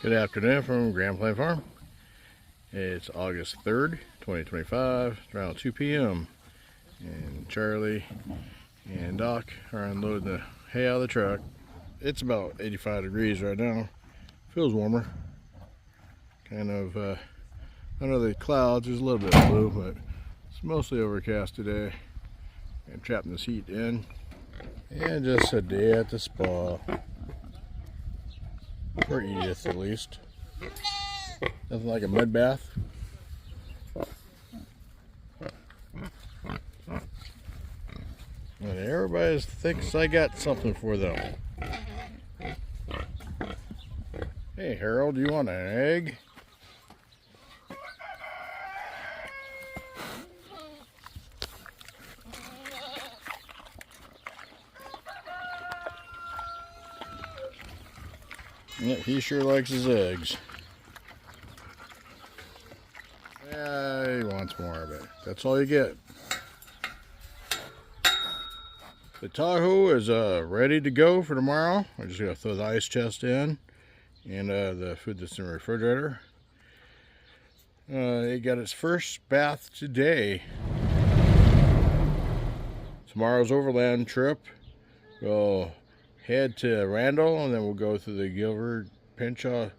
Good afternoon from Grand Plain Farm. It's August 3rd, 2025. It's around 2 p.m. And Charlie and Doc are unloading the hay out of the truck. It's about 85 degrees right now. Feels warmer. Kind of under the clouds, there's a little bit of blue, but it's mostly overcast today. I'm trapping this heat in. And just a day at the spa. For Edith, at least. Nothing like a mud bath. And everybody thinks I got something for them. Hey Harold, do you want an egg? Yeah, he sure likes his eggs. Yeah, he wants more of it. That's all you get. The Tahoe is ready to go for tomorrow. I just gotta throw the ice chest in and the food that's in the refrigerator. It got its first bath today. Tomorrow's overland trip. We'll head to Randall and then we'll go through the Gilbert Pinchot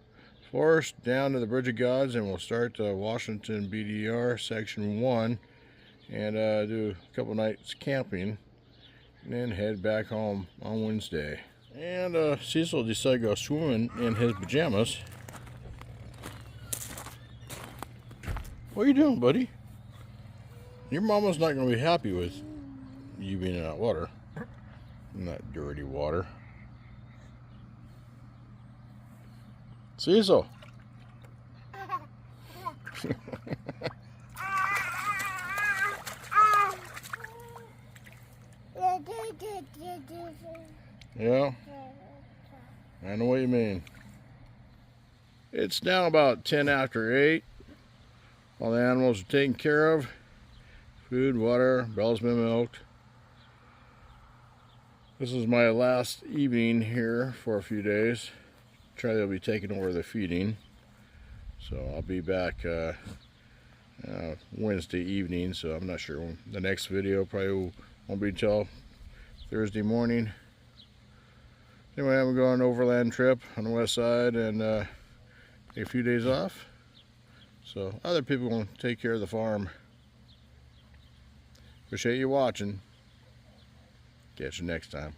Forest down to the Bridge of Gods, and we'll start Washington BDR Section 1 and do a couple nights camping and then head back home on Wednesday. And Cecil decided to go swimming in his pajamas. What are you doing, buddy? Your mama's not going to be happy with you being in that water. In that dirty water. Cecil. Yeah, I know what you mean. It's now about 10 after 8. All the animals are taken care of. Food, water, Bella's been milked. This is my last evening here for a few days. Charlie will be taking over the feeding. So I'll be back Wednesday evening, so I'm not sure when the next video probably won't be until Thursday morning. Anyway, I'm going on an overland trip on the west side and take a few days off. So other people will take care of the farm. Appreciate you watching. Catch you next time.